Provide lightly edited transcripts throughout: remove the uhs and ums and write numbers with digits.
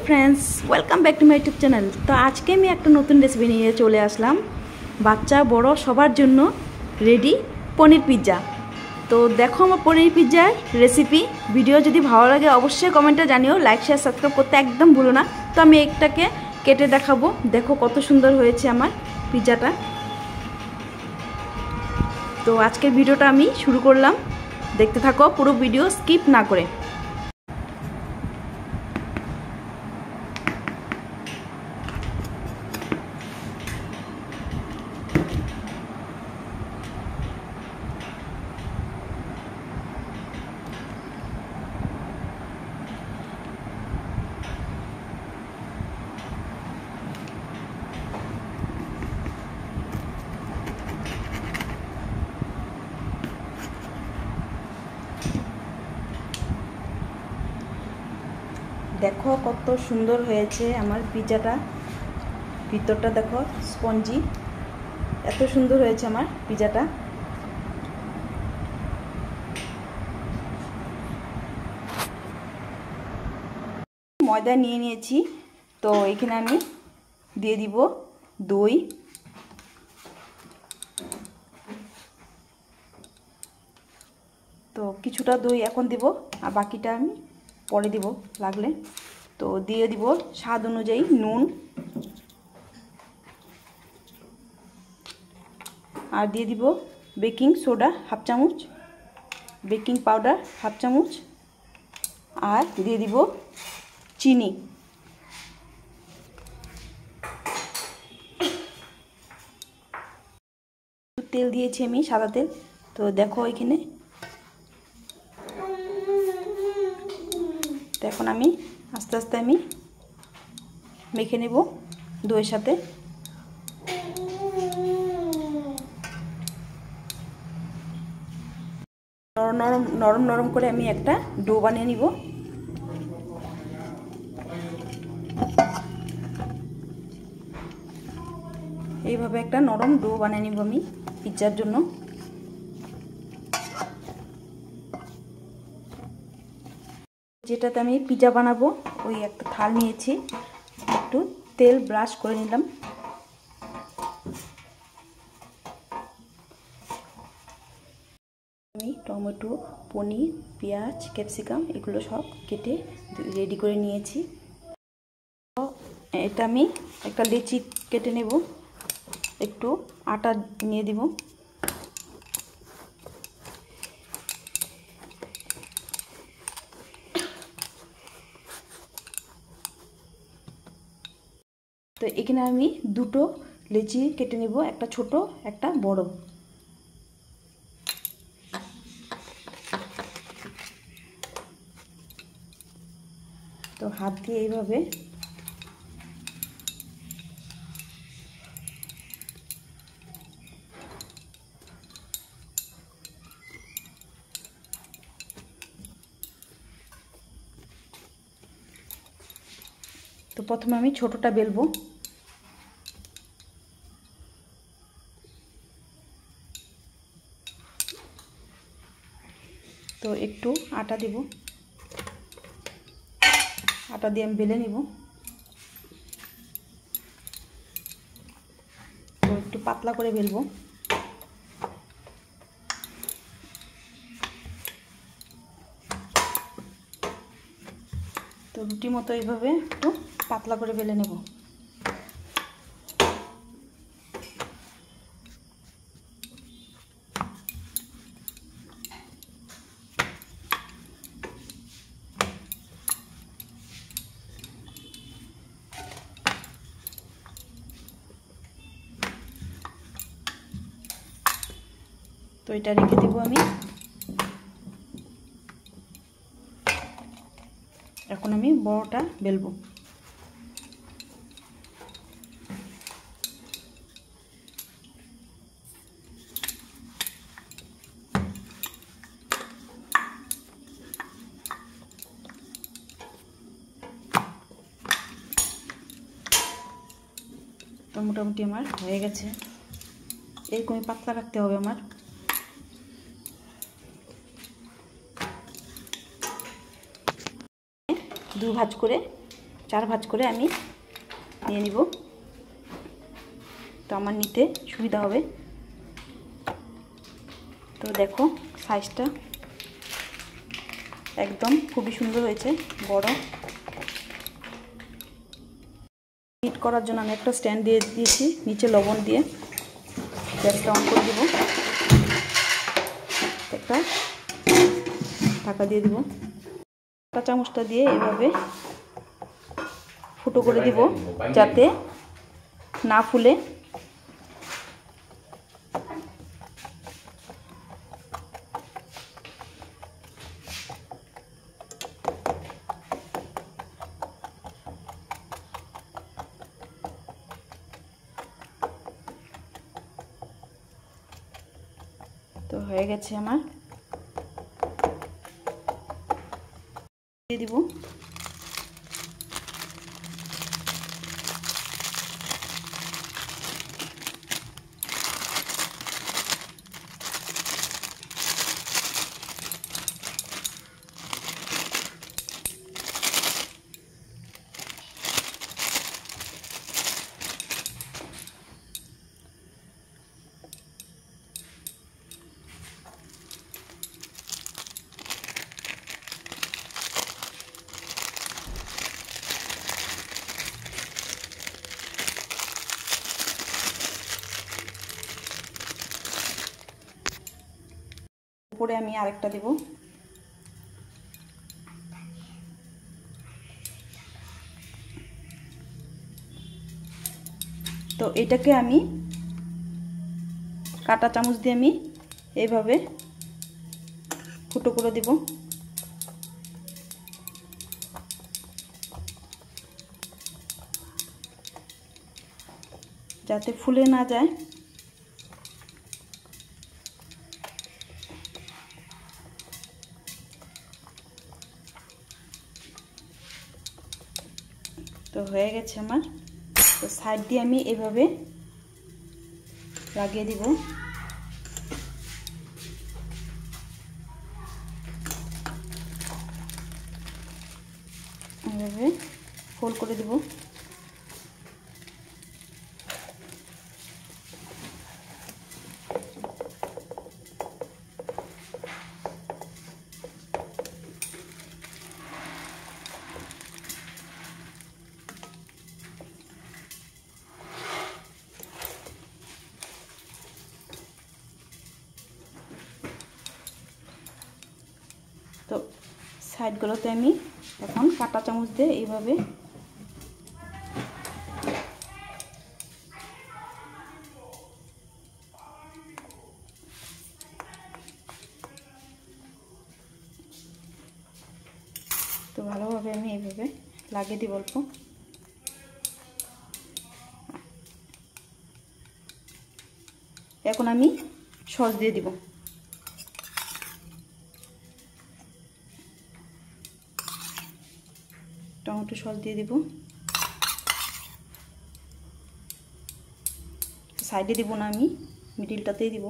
Friends welcome back to my YouTube channel. तो आज के मैं एक नतून रेसिपि निये चले आसलाम बाच्चा बड़ो सबार जन्य रेडी पनीर पिज्जा। तो देखो आमार पनीर पिज्जार रेसिपि भिडियो जदि भालो लागे अवश्य कमेंटे जानिओ, लाइक शेयर सबसक्राइब करते एकदम भूलो ना। तो आमी एकटाके केटे देखाबो, देखो कत सुंदर होयेछे आमार पिज्जाटा। तो आजकेर भिडियोटा आमी शुरू करलाम, देखते थाको पुरो भिडियो स्किप ना करे। देखो कत सुंदर होयेछे आमार पिज्जाटा, भितरटा देखो स्पंजी, एत सुंदर होयेछे आमार पिज्जाटा। मयदा निये नियेछि, तो एखाने आमी दिये दिब दई, तो किछुटा दई एखन दिब और बाकिटा आमी परे দিব লাগলে। तो দিয়ে দিব স্বাদ অনুযায়ী নুন আর দিয়ে দিব বেকিং সোডা হাফ চামচ, বেকিং পাউডার হাফ চামচ আর দিয়ে দিব চিনি। তেল দিয়েছি আমি সাদা তেল। তো দেখো এখানে এখন আমি আস্তে আস্তে আমি মেখে নেব দইয়ের সাথে। নরম নরম নরম করে আমি একটা ডো বানিয়ে নিব। এইভাবে একটা নরম ডো বানিয়ে নিব আমি পিজ্জার জন্য। যেটাতে আমি পিজ্জা বানাবো ওই একটা থাল নিয়েছি, একটু তেল ব্রাশ করে নিলাম। আমি টমেটো, পনির, পেঁয়াজ, ক্যাপসিকাম এগুলো সব কেটে রেডি করে নিয়েছি। এটা আমি একটা লেচি কেটে নেব, একটু আটা নিয়ে দিব। তো এখানে আমি দুটো লেচি কেটে নেব, একটা ছোট একটা বড়। তো হাত দিয়ে এইভাবে তো প্রথমে আমি ছোটটা বেলবো। তো একটু আটা দেব, আটা দিয়ে আমি বেলে নিব। তো একটু পাতলা করে বেলবো। তো রুটি মতো এইভাবে একটু পাতলা করে বেলে নেব। তো এটা রেখে দেব আমি। এখন আমি বড়টা বেলবো। তো মোটামুটি আমার হয়ে গেছে, এরকমই পাতলা রাখতে হবে আমার। দু ভাঁজ করে 4 ভাঁজ করে আমি নিয়ে নিব, তো আমার নিতে সুবিধা হবে। তো দেখো সাইজটা একদম খুবই সুন্দর হয়েছে, বড়। হিট করার জন্য আমি একটা স্ট্যান্ড দিয়ে দিয়েছি, নিচে লবণ দিয়ে গ্যাসটা অন করে দেব, একটা ঢাকা দিয়ে দিব। কাঁচা চামচটা দিয়ে এভাবে ফুটো করে দিব যাতে না ফুলে। তো হয়ে গেছে আমার, দিয়ে দিব। উপরে আমি আরেকটা দেব। তো এটাকে আমি কাঁটা চামচ দিয়ে আমি এইভাবে ফুটো করে দেব, যাতে ফুলে না যায়। তো হয়ে গেছে আমার। তো সাইড দিয়ে আমি এভাবে লাগিয়ে দিব, এভাবে ফোল্ড করে দিব। তো সাইডগুলোতে আমি এখন কাঁটা চামচ দিয়ে এইভাবে তো ভালোভাবে আমি এইভাবে লাগিয়ে দিব অল্প। এখন আমি সস দিয়ে দিব। টমেটো সস দিয়ে দিব, সাইডে দিব না, আমি মিডিলটাতেই দিব।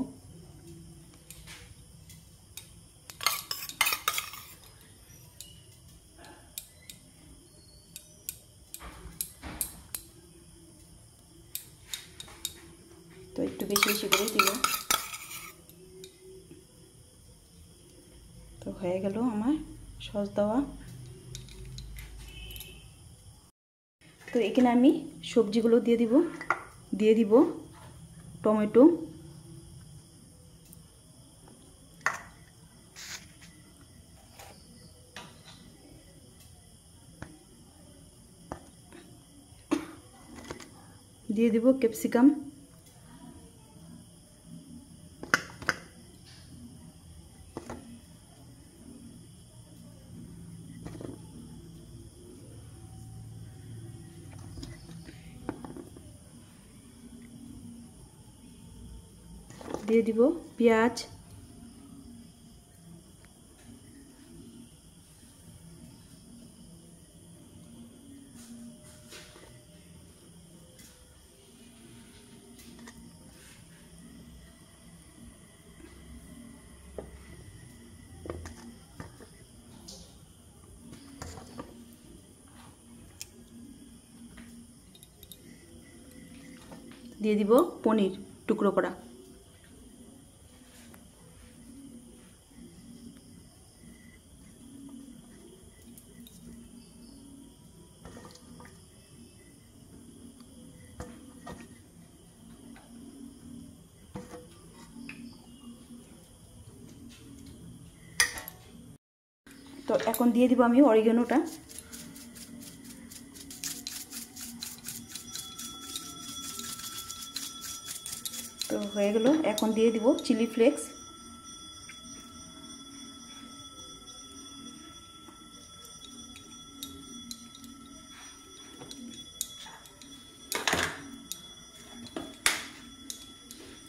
তো একটু বেশি বেশি করে দিব। তো হয়ে গেল আমার সস দেওয়া। তো এখানে আমি সবজিগুলো দিয়ে দিব টমেটো, দিয়ে দিব ক্যাপসিকাম, দিয়ে দিব পেঁয়াজ, দিয়ে দিব পনির টুকরো করা। তো এখন দিয়ে দিব আমি অরিগানোটা। তো হয়ে গেল। এখন দিয়ে দিব চিলি ফ্লেক্স।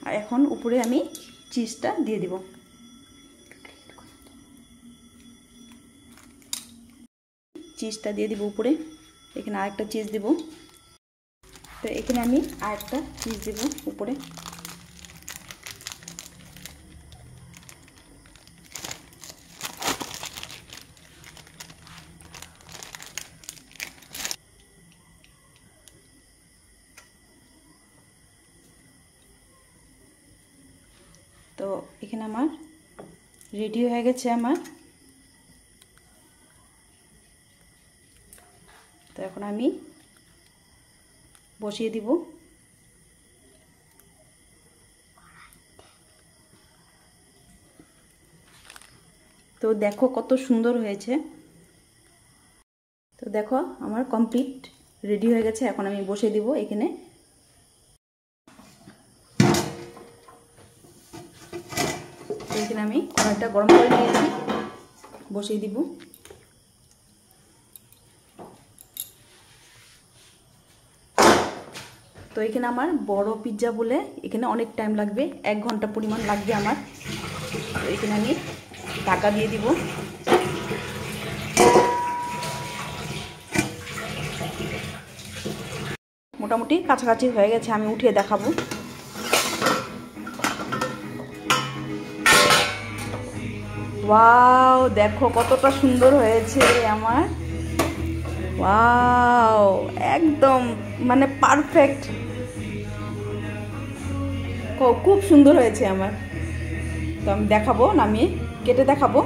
আর এখন উপরে আমি চিজটা দিয়ে দিব। চিজটা দিয়ে দিব উপরে। এখানে আরেকটা চিজ দিব। তো এখানে আমি আরেকটা চিজ দেব উপরে। তো এখানে আমার রেডি হয়ে গেছে আমার। তো এখন আমি বসিয়ে দিব। তো দেখো কত সুন্দর হয়েছে। তো দেখো আমার কমপ্লিট রেডি হয়ে গেছে। এখন আমি বসিয়ে দিব এখানে। তো এখানে আমি কড়াইটা গরম করে নিয়েছি, বসিয়ে দিব। তো এখানে আমার বড় পিৎজা বলে এখানে অনেক টাইম লাগবে, 1 ঘন্টা পরিমাণ লাগবে আমার। তো এখানে আমি ঢাকা দিয়ে দিব। মোটামুটি কাছাকাছি হয়ে গেছে, আমি উঠিয়ে দেখাবো। ওয়াও, দেখো কতটা সুন্দর হয়েছে আমার। ওয়াও, একদম মানে পারফেক্ট, খুব সুন্দর হয়েছে আমার। তো আমি দেখাবো, নামিয়ে কেটে দেখাবো।